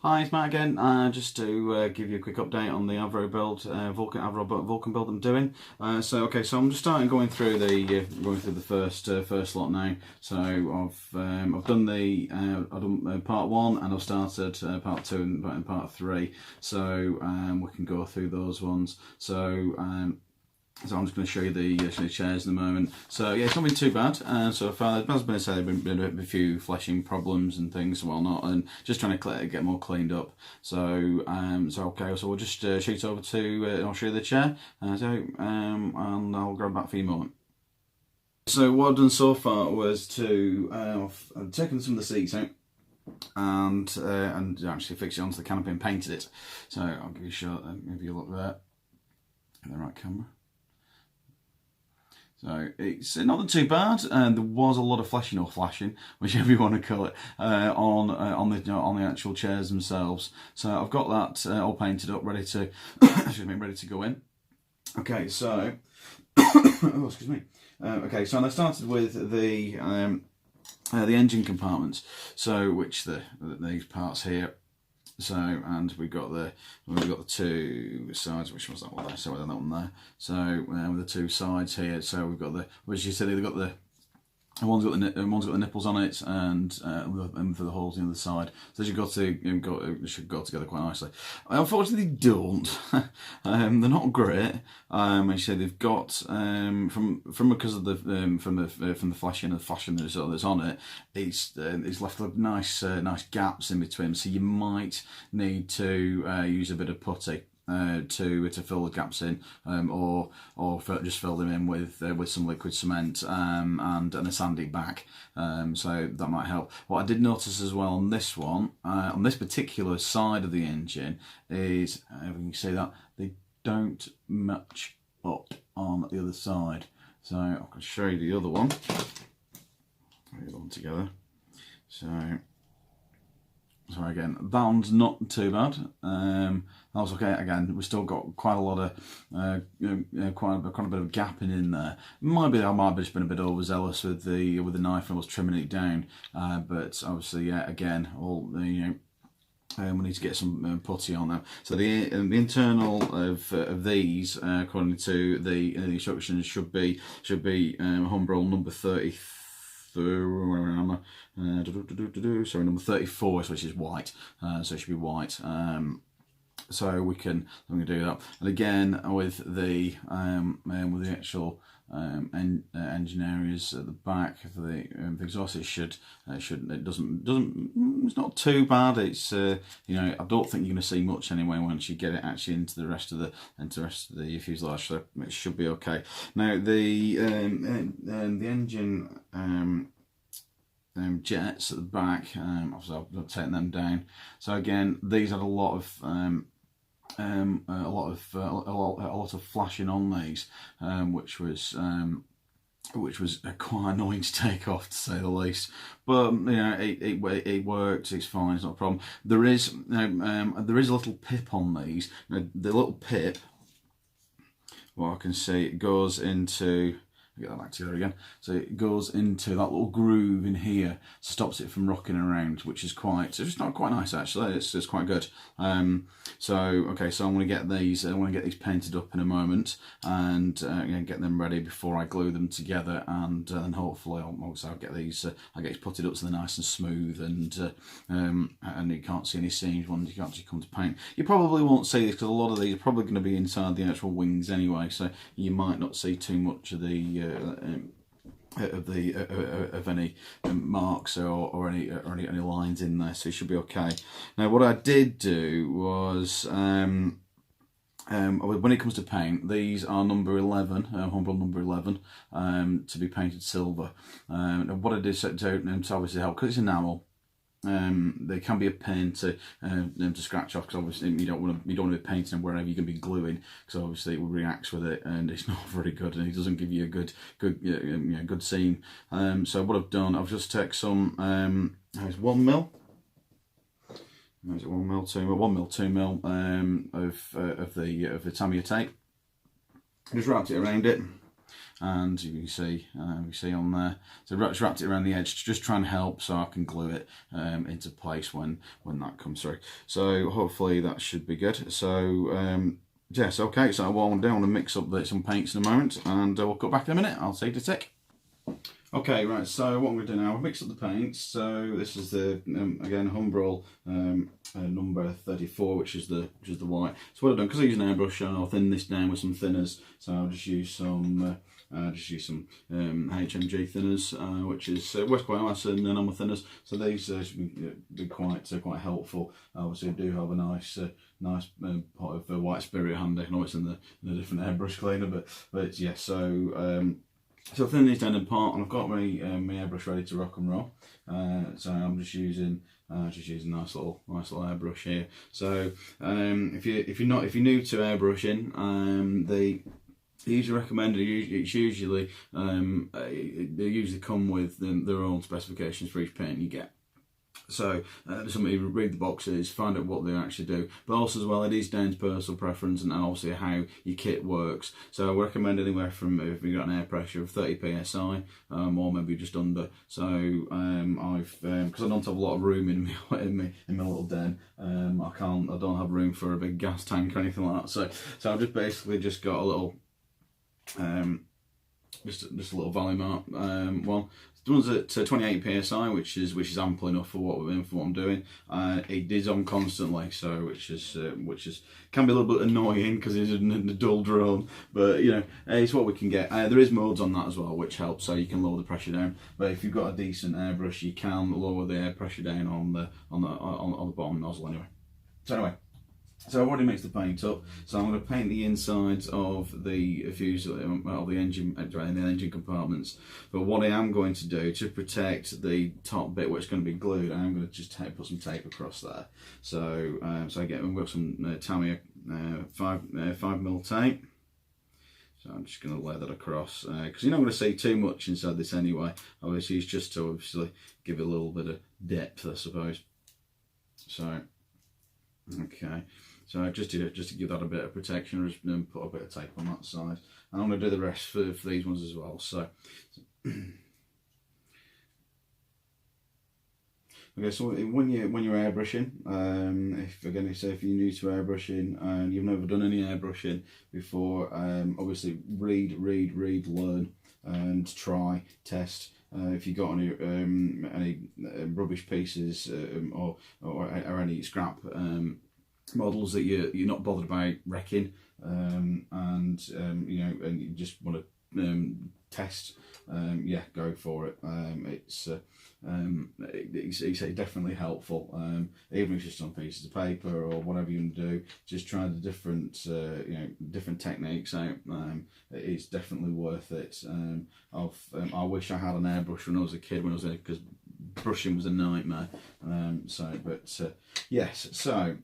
Hi, it's Matt again. Just to give you a quick update on the Avro build, Vulcan build I'm doing. So I'm just starting going through the first lot now. So I've done part one, and I've started part two and part three. So we can go through those ones. So I'm just going to show you the chairs in a moment. So yeah, it's not been too bad so far. As been said, there have been a few fleshing problems and things and whatnot, and just trying to get more cleaned up. So okay, so we'll just shoot over to. I'll show you the chair. And I'll grab back for you in a moment. So what I've done so far was I've taken some of the seats out and actually fixed it onto the canopy and painted it. So I'll give you a shot. Maybe you look there in the right camera. So it's not too bad, and there was a lot of flashing or flashing, whichever you want to call it, on the actual chairs themselves. So I've got that all painted up, ready to ready to go in. Okay, so oh, excuse me. Okay, so I started with the engine compartments. So these parts here. So and we've got the two sides. Which was that one there? So that one there. So with the two sides here. So we've got which you said they've got one's got the nipples on it, and for the holes in the side. So they should go together quite nicely. Unfortunately, they don't. They're not great. As you say, they've got because of from the flashing that's on it. It's left nice gaps in between. So you might need to use a bit of putty. To fill the gaps in, or just fill them in with some liquid cement and a sanding back. So that might help. What I did notice as well on this one, on this particular side of the engine, is you can see that they don't match up on the other side. So I can show you the other one. Put the one together. So again, that one's not too bad. That was okay. Again, we've still got quite a lot of quite a bit of gapping in there. I might have just been a bit overzealous with the knife and was trimming it down. But obviously, yeah, again, we need to get some putty on them. So the internal of these, according to the instructions, should be Humbrol number 30. Sorry, number 34, which is white. So it should be white. So I'm going to do that. And again, with the actual engine areas at the back of the exhaust, it's not too bad. It's I don't think you're going to see much anyway once you get it actually into the rest of the fuselage. So it should be okay. Now the engine jets at the back, obviously I've taken them down. So again, these had a lot of flashing on these, which was quite annoying to take off, to say the least. But it worked. It's fine. It's not a problem. There is a little pip on these. Now, the little pip, what I can see, it goes into. Get that back together again. So it goes into that little groove in here, stops it from rocking around, which is it's not quite nice actually. It's quite good. So okay, so I'm going to get these. I want to get these painted up in a moment, and get them ready before I glue them together, and hopefully I'll get these. I'll get these putted up so they're nice and smooth, and you can't see any seams when you actually come to paint. You probably won't see this because a lot of these are probably going to be inside the actual wings anyway, so you might not see too much of of any marks or any lines in there, so it should be okay. Now, what I did do was when it comes to paint, these are number 11, Humbrol number 11, to be painted silver. And what I did set out to obviously help, because it's enamel. They can be a pain to scratch off, because obviously you don't want to be painting them wherever you're going to be gluing, because obviously it will react with it, and it's not very good, and it doesn't give you a good scene. So what I've done, I've just taken some. There's 1 mil. There's 1 mil, 2 mil, 1 mil, 2 mil of the Tamiya tape. Just wrapped it around it. and you can see on there. So I just wrapped it around the edge to just try and help, so I can glue it into place when that comes through. So hopefully that should be good. So yes, okay. So what I'm doing, I'm gonna mix up some paints in a moment, and we'll cut back in a minute. I'll see you in a sec. Okay, right, so what I'm going to do now, I've mixed up the paints. So this is the, again, Humbrol number 34, which is the white. So what I've done, because I use an airbrush, I'll thin this down with some thinners. So I'll just use some HMG thinners, which is works quite nice, and normal thinners. So these should be quite helpful. Obviously, I do have a nice pot of white spirit handy. I know it's in a different airbrush cleaner, but yeah. So I've thinned these down in part, and I've got my airbrush ready to rock and roll. So I'm just using a nice little airbrush here. So if you're new to airbrushing, they usually recommend it's usually they usually come with their own specifications for each paint you get. So somebody read the boxes, find out what they actually do, but also as well, it is down to personal preference and obviously how your kit works. So I recommend anywhere from, if you've got an air pressure of 30 psi or maybe just under. So I've because I don't have a lot of room in my little den, I don't have room for a big gas tank or anything like that. So I've just basically got a little just a little Valley Mark one. The one's at 28 psi, which is ample enough for what I'm doing. It is on constantly, so which can be a little bit annoying because it's a dull drone, but you know, it's what we can get. There is modes on that as well, which helps, so you can lower the pressure down. But if you've got a decent airbrush, you can lower the air pressure down on the bottom nozzle anyway. So anyway. So I've already mixed the paint up, so I'm going to paint the insides of the fuse of the engine, the engine compartments. But what I am going to do to protect the top bit where it's going to be glued, I'm going to just put some tape across there. So we've got some Tamiya 5mm tape. So I'm just going to lay that across because you're not going to see too much inside this anyway. Obviously, it's just to give it a little bit of depth, I suppose. So. Okay, so just to give that a bit of protection, just put a bit of tape on that side, and I'm going to do the rest for these ones as well. So, okay, so when you're airbrushing, if you're new to airbrushing and you've never done any airbrushing before, obviously read, learn, and try, test. If you've got any rubbish pieces or any scrap models that you're not bothered about wrecking, and you just want to test, yeah, go for it. It's definitely helpful, even if it's just on pieces of paper or whatever you want to do. Just try the different techniques out. It's definitely worth it. I wish I had an airbrush when I was a kid, because brushing was a nightmare. Yes. So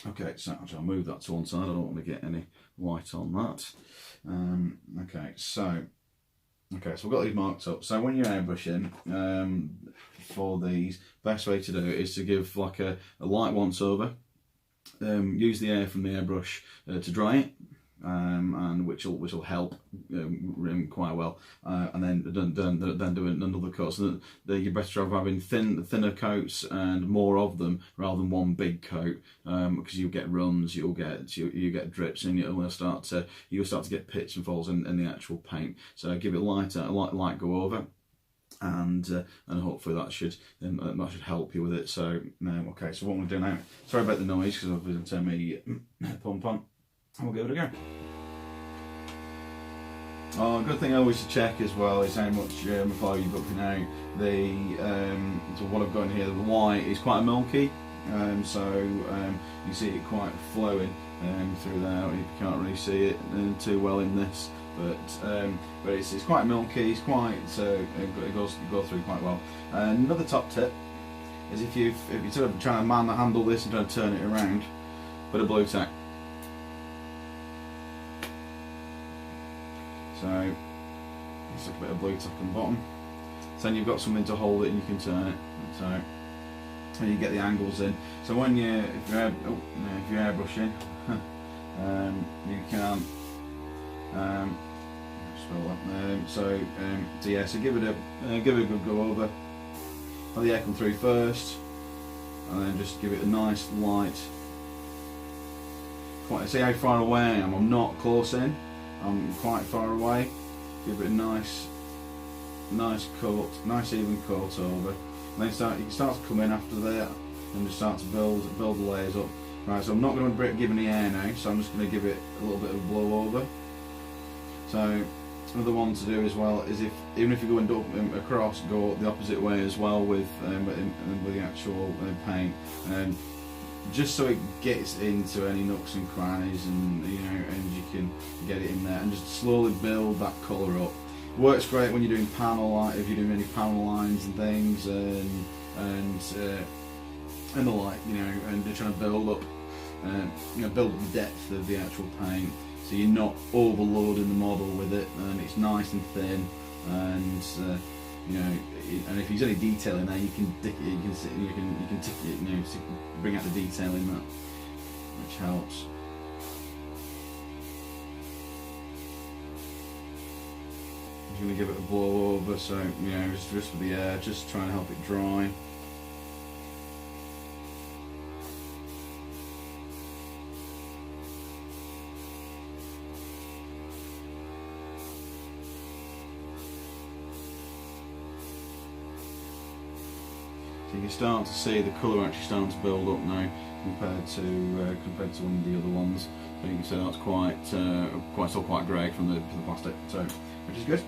okay, so I'll move that to one side. I don't want to get any white on that. Okay, so we've got these marked up. So when you're airbrushing, for these, best way to do it is to give like a light once over. Use the air from the airbrush to dry it, and which will help quite well. And then do another coat. So that you're better off having thinner coats and more of them rather than one big coat, because you'll get runs, you'll get drips, and you'll start to get pits and falls in the actual paint. So give it light go over. And hopefully that should help you with it. So okay, so what I'm going to do now, sorry about the noise because I've been turning my pump on, and we'll give it a go. Oh, a good thing I always check as well is how much fire you've got now. So what I've got in here, the white is quite milky, so you see it quite flowing through there. You can't really see it too well in this. But it's quite milky. It's quite it goes through quite well. Another top tip is if you're sort of trying to man the handle this and trying to turn it around, put a blue tack. So it's a bit of blue tack on the bottom. So then you've got something to hold it and you can turn it. So and you get the angles in. So when if you're airbrushing, you can. So yeah, so give it a good go over. Let the air come through first, and then just give it a nice light. See how far away I am. I'm not close in. I'm quite far away. Give it a nice coat, nice even coat over. And then you can start to come in after that, and just start to build the layers up. Right, so I'm not going to give any air now, so I'm just going to give it a little bit of a blow over. So another one to do as well is even if you're going across, go the opposite way as well with the actual paint, and just so it gets into any nooks and crannies, and and you can get it in there, and just slowly build that colour up. Works great when you're doing if you're doing any panel lines and things, and the like, and you're trying to build up the depth of the actual paint, so you're not overloading the model with it, and it's nice and thin, and and if there's any detail in there, you can tick it, you can tick it, to bring out the detail in that, which helps. I'm going to give it a blow over, so just with the air, just trying to help it dry. So you can start to see the colour actually starting to build up now compared to one of the other ones. So you can see that's still quite grey from the plastic, so which is good.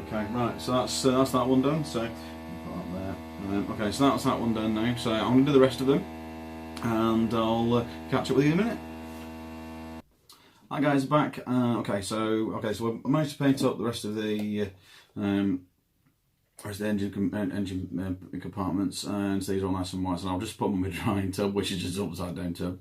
Okay, right. So that's that one done. So put that there. Okay, so that's that one done now. So I'm going to do the rest of them, and I'll catch up with you in a minute. Hi guys, back. So I managed to paint up the rest of the engine compartments, and so these are all nice and white. So I'll just put them in my drying tub, which is just an upside down tub.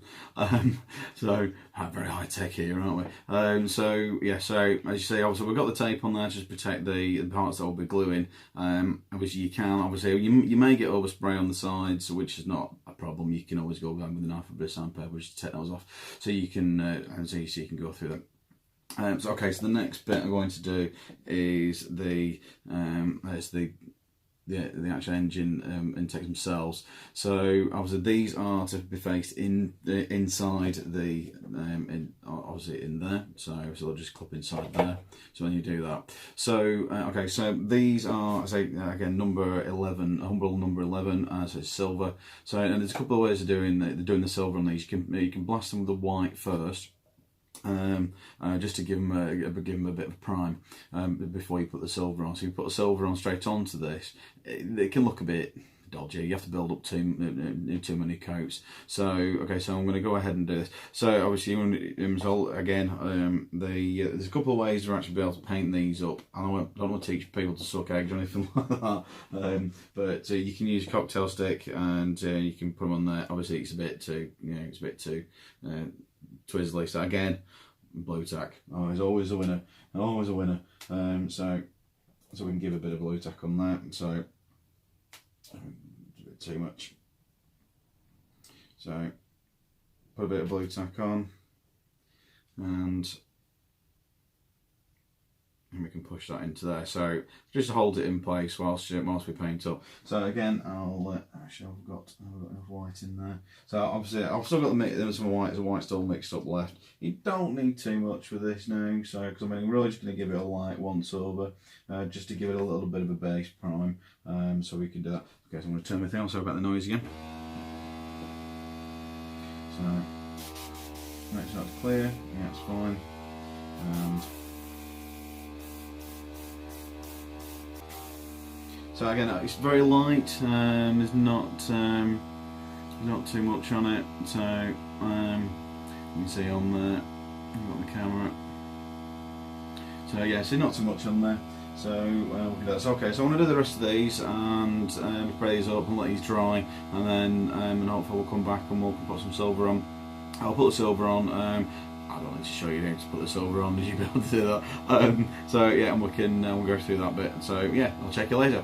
So very high tech here, aren't we? So yeah, so as you see, obviously we've got the tape on there to just protect the parts that will be gluing. Obviously you may get overspray on the sides, which is not a problem. You can always go down with a knife or a bit of sandpaper just to take those off, so you can you can go through them. So the next bit I'm going to do is the actual engine intakes themselves. So obviously these are to be faced inside the obviously in there. So they'll just clip inside there. So when you do that, so these are again number 11, humble number 11, so it's silver. So and there's a couple of ways of doing the silver on these. You can blast them with the white first. Just to give them a bit of prime before you put the silver on. So you put the silver on straight onto this, it can look a bit dodgy. You have to build up too many coats. So so I'm going to go ahead and do this. So obviously there's a couple of ways to actually be able to paint these up. I don't want to teach people to suck eggs or anything like that. But you can use a cocktail stick, and you can put them on there. Obviously it's a bit too twizzly. So again, blue tack. Oh, it's always a winner. Always a winner. So we can give a bit of blue tack on that. So a bit too much. So put a bit of blue tack on, and we can push that into there. So just to hold it in place whilst we paint up. So again, actually I've got enough white in there. So obviously I've still got some white still mixed up left. You don't need too much with this now. So because I'm really just going to give it a light once over, just to give it a little bit of a base prime. So we can do that. Okay, so I'm going to turn my thing on. Sorry about the noise again. So make sure that's clear. Yeah, it's fine. And so again, it's very light. There's not too much on it. So you can see on there, I've got the camera. So yeah, so not too much on there. So we'll do that. So okay, so I want to do the rest of these and spray these up and let these dry, and then and hopefully we'll come back and we'll put some silver on. I'll put the silver on. I don't need to show you how to put the silver on, as you'll be able to do that. So yeah, and we'll go through that bit. So yeah, I'll check you later.